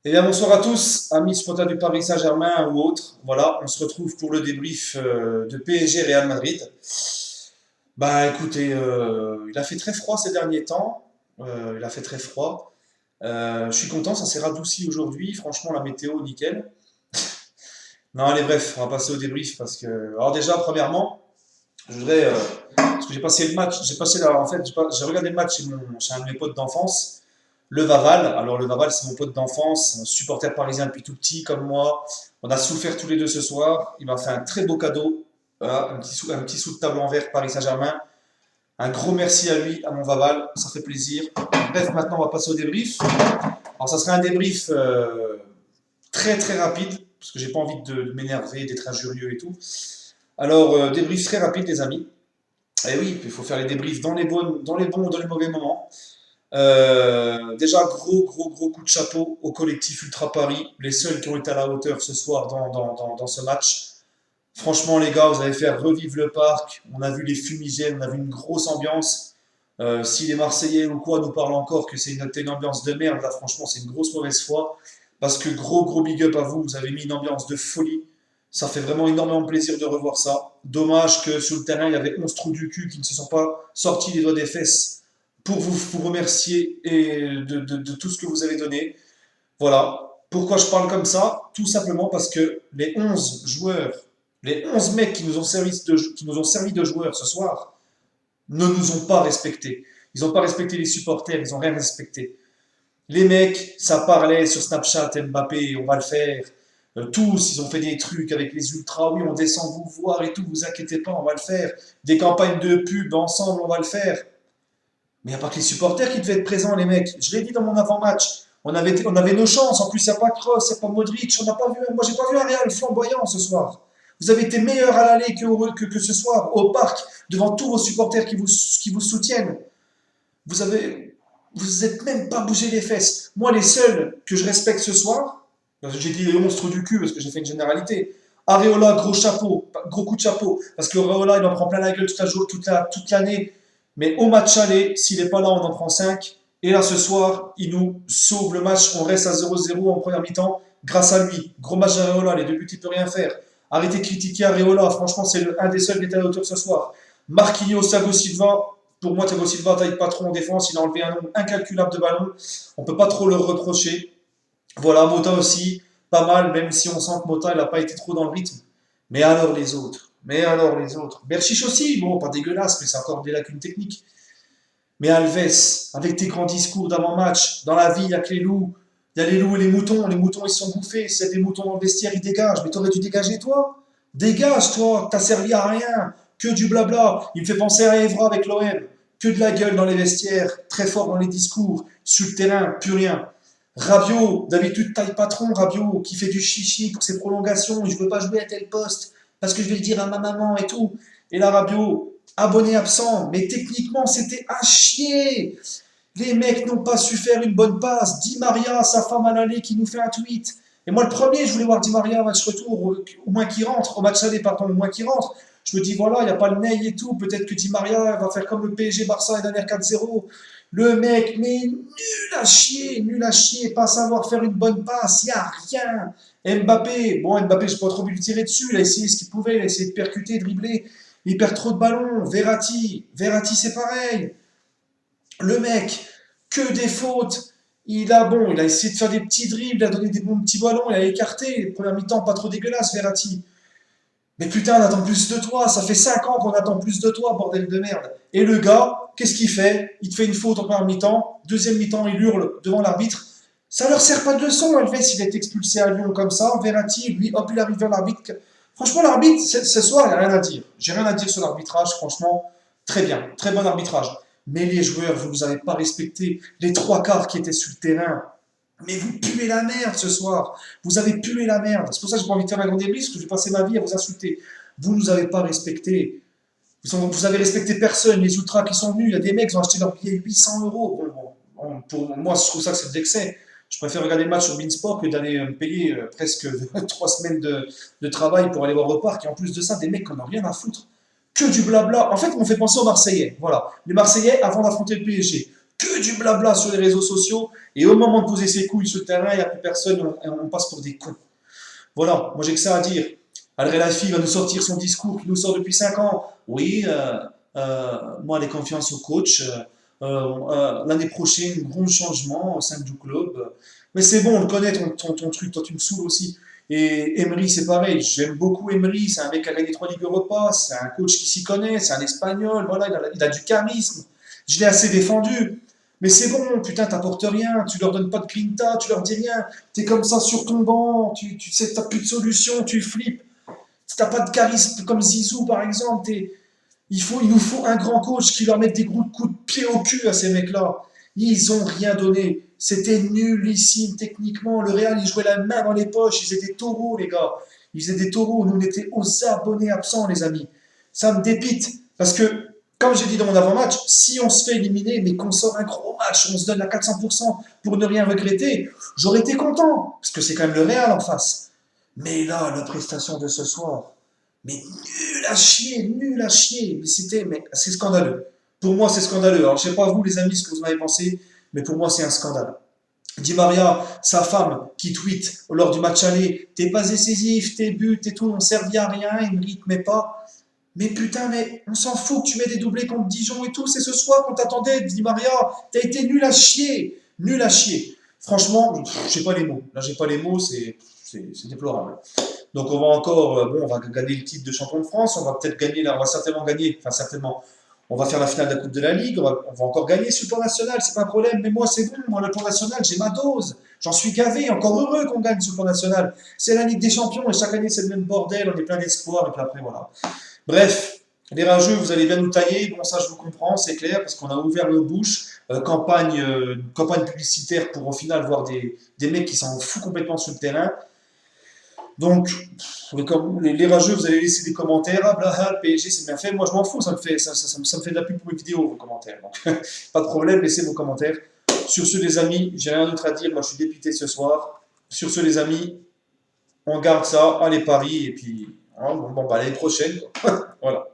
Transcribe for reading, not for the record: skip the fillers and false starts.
Eh bien, bonsoir à tous, amis supporters du Paris Saint-Germain ou autres. Voilà, on se retrouve pour le débrief de PSG Real Madrid. Bah écoutez, il a fait très froid ces derniers temps. Il a fait très froid. Je suis content, ça s'est radouci aujourd'hui. Franchement, la météo, nickel. Non, allez, bref, on va passer au débrief parce que. Alors, déjà, premièrement, je voudrais. Parce que j'ai passé le match, j'ai passé la. En fait, j'ai regardé le match chez un de mes potes d'enfance. Le Vaval, alors le Vaval c'est mon pote d'enfance, un supporter parisien depuis tout petit comme moi. On a souffert tous les deux ce soir. Il m'a fait un très beau cadeau, voilà, un petit sou de table en verre Paris Saint-Germain. Un gros merci à lui, à mon Vaval, ça fait plaisir. Bref, maintenant on va passer au débrief. Alors ça sera un débrief très très rapide, parce que j'ai pas envie de m'énerver, d'être injurieux et tout. Alors débrief très rapide les amis. Et oui, il faut faire les débriefs dans les bons ou dans les mauvais moments. Déjà, gros coup de chapeau au collectif Ultra Paris, les seuls qui ont été à la hauteur ce soir dans ce match. Franchement, les gars, vous avez fait revivre le parc. On a vu les fumigènes, on a vu une grosse ambiance. Si les Marseillais ou quoi nous parlent encore que c'est une ambiance de merde, là, franchement, c'est une grosse mauvaise foi. Parce que gros big up à vous, vous avez mis une ambiance de folie. Ça fait vraiment énormément plaisir de revoir ça. Dommage que sur le terrain, il y avait 11 trous du cul qui ne se sont pas sortis les doigts des fesses pour vous remercier et de tout ce que vous avez donné. Voilà. Pourquoi je parle comme ça? Tout simplement parce que les 11 joueurs, les 11 mecs qui nous ont servi de joueurs ce soir, ne nous ont pas respectés. Ils n'ont pas respecté les supporters, ils n'ont rien respecté. Les mecs, ça parlait sur Snapchat, Mbappé, on va le faire. Tous, ils ont fait des trucs avec les ultras, oui, on descend vous voir et tout, vous inquiétez pas, on va le faire. Des campagnes de pub ensemble, on va le faire. Mais il n'y a pas que les supporters qui devaient être présents, les mecs. Je l'ai dit dans mon avant-match. On avait nos chances. En plus, il n'y a pas Kroos, il n'y a pas Modric. On n'a pas vu, moi, j'ai pas vu un Real flamboyant ce soir. Vous avez été meilleurs à l'aller que ce soir, au parc, devant tous vos supporters qui vous soutiennent. Vous avez, vous êtes même pas bougé les fesses. Moi, les seuls que je respecte ce soir, j'ai dit les monstres du cul parce que j'ai fait une généralité. Areola, gros chapeau, gros coup de chapeau, parce que Areola, il en prend plein la gueule toute l'année. Mais au match aller, s'il n'est pas là, on en prend 5. Et là, ce soir, il nous sauve le match. On reste à 0-0 en première mi-temps grâce à lui. Gros match d'Areola, les deux buts, il ne peut rien faire. Arrêtez de critiquer Areola. Franchement, c'est un des seuls qui était à la hauteur ce soir. Marquinhos, Thiago Silva. Pour moi, Thiago Silva taille pas trop en défense. Il a enlevé un nombre incalculable de ballons. On ne peut pas trop le reprocher. Voilà, Mota aussi, pas mal, même si on sent que Mota, il n'a pas été trop dans le rythme. Mais alors les autres. Mais alors les autres. Berchiche aussi, bon, pas dégueulasse, mais c'est encore des lacunes techniques. Mais Alves, avec tes grands discours d'avant-match, dans la vie, il n'y a que les loups. Il y a les loups et les moutons. Les moutons, ils sont bouffés. S'il y a des moutons dans le vestiaire, ils dégagent. Mais t'aurais dû dégager, toi. Dégage, toi. T'as servi à rien. Que du blabla. Il me fait penser à Evra avec l'OM. Que de la gueule dans les vestiaires. Très fort dans les discours. Sur le terrain, plus rien. Rabiot, d'habitude taille patron, Rabiot, qui fait du chichi pour ses prolongations. Je ne veux pas jouer à tel poste parce que je vais le dire à ma maman et tout. Et là, Rabiot, abonné absent, mais techniquement, c'était à chier. Les mecs n'ont pas su faire une bonne passe. Di Maria, sa femme à l'aller, qui nous fait un tweet. Et moi, le premier, je voulais voir Di Maria au match retour, au moins qu'il rentre, au match aller, pardon, au moins qu'il rentre. Je me dis, voilà, il n'y a pas le Ney et tout. Peut-être que Di Maria va faire comme le PSG Barça et dernière 4-0. Le mec, mais nul à chier, pas savoir faire une bonne passe, il n'y a rien. Mbappé, bon, Mbappé, je n'ai pas trop vu le tirer dessus, il a essayé ce qu'il pouvait, il a essayé de percuter, dribbler, il perd trop de ballons. Verratti c'est pareil. Le mec, que des fautes. Il a essayé de faire des petits dribbles, il a donné des bons petits ballons, il a écarté. Première mi-temps, pas trop dégueulasse, Verratti. Mais putain, on attend plus de toi. Ça fait 5 ans qu'on attend plus de toi, bordel de merde. Et le gars, qu'est-ce qu'il fait? Il te fait une faute en première mi-temps. Deuxième mi-temps, il hurle devant l'arbitre. Ça leur sert pas de leçon. Alves, il est expulsé à Lyon comme ça. Verratti, lui, hop, il arrive vers l'arbitre. Franchement, l'arbitre, ce soir, il n'y a rien à dire. J'ai rien à dire sur l'arbitrage. Franchement, très bien. Très bon arbitrage. Mais les joueurs, vous ne nous avez pas respecté. Les trois quarts qui étaient sur le terrain, mais vous puez la merde ce soir. Vous avez pué la merde. C'est pour ça que j'ai pas envie de faire un grand débrief, parce que je vais passer ma vie à vous insulter. Vous nous avez pas respecté. Vous avez respecté personne. Les ultras qui sont venus, il y a des mecs qui ont acheté leur billet 800 euros. Pour moi, je trouve ça que c'est de l'excès. Je préfère regarder le match sur Beansport que d'aller me payer presque 3 semaines de travail pour aller voir au parc. Et en plus de ça, des mecs qui n'en ont rien à foutre. Que du blabla. En fait, on fait penser aux Marseillais. Voilà. Les Marseillais avant d'affronter le PSG. Que du blabla sur les réseaux sociaux. Et au moment de poser ses couilles sur le terrain, il n'y a plus personne, on passe pour des cons. Voilà, moi j'ai que ça à dire. Al Relafi va nous sortir son discours qui nous sort depuis 5 ans. Oui, moi j'ai confiance au coach. L'année prochaine, gros changement au sein du club. Mais c'est bon, on le connaît ton truc, toi tu me saoules aussi. Et Emery, c'est pareil, j'aime beaucoup Emery, c'est un mec qui a gagné 3 Ligues Europa, c'est un coach qui s'y connaît, c'est un espagnol, voilà, il a du charisme. Je l'ai assez défendu. Mais c'est bon, putain, t'apportes rien, tu leur donnes pas de grinta, tu leur dis rien, t'es comme ça sur ton banc, tu sais que t'as plus de solution, tu flippes. Si t'as pas de charisme comme Zizou par exemple, il nous faut un grand coach qui leur mette des gros coups de pied au cul à ces mecs-là. Ils ont rien donné. C'était nullissime techniquement. Le Real, ils jouaient la main dans les poches. Ils étaient des taureaux, les gars. Ils étaient des taureaux. Nous, on était aux abonnés absents, les amis. Ça me dépite. Parce que, comme j'ai dit dans mon avant-match, si on se fait éliminer, mais qu'on sort un gros match, on se donne à 400% pour ne rien regretter, j'aurais été content. Parce que c'est quand même le Real en face. Mais là, la prestation de ce soir, mais nul à chier. Mais c'est scandaleux. Pour moi, c'est scandaleux. Alors, je sais pas vous, les amis, ce que vous en avez pensé, mais pour moi, c'est un scandale. Di Maria, sa femme, qui tweet lors du match aller, t'es pas décisif, tes buts et tout, on servi à rien, il ne rythme pas. Mais putain, mais on s'en fout que tu mets des doublés contre Dijon et tout, c'est ce soir qu'on t'attendait, Di Maria, t'as été nul à chier, nul à chier. Franchement, j'ai pas les mots. Là, j'ai pas les mots, c'est déplorable. Donc on va encore, bon, on va gagner le titre de champion de France, on va peut-être gagner, là, on va certainement gagner, enfin certainement, on va faire la finale de la Coupe de la Ligue, on va encore gagner sur le plan national, c'est pas un problème, mais moi c'est bon, moi le plan national, j'ai ma dose, j'en suis gavé, encore heureux qu'on gagne sur le plan national. C'est la Ligue des Champions et chaque année c'est le même bordel, on est plein d'espoir et puis après voilà. Bref, les rageux, vous allez bien nous tailler, bon ça je vous comprends, c'est clair, parce qu'on a ouvert nos bouches, campagne publicitaire pour au final voir des mecs qui s'en foutent complètement sur le terrain. Donc, les rageux, vous allez laisser des commentaires. Ah, blah, le PSG, c'est bien fait. Moi, je m'en fous. Ça me fait de la pub pour mes vidéos, vos commentaires. Donc, pas de problème, laissez vos commentaires. Sur ce, les amis, j'ai rien d'autre à dire. Moi, je suis dépité ce soir. Sur ce, les amis, on garde ça. Allez, Paris. Et puis, hein, bon, bah, l'année prochaine, quoi. Voilà.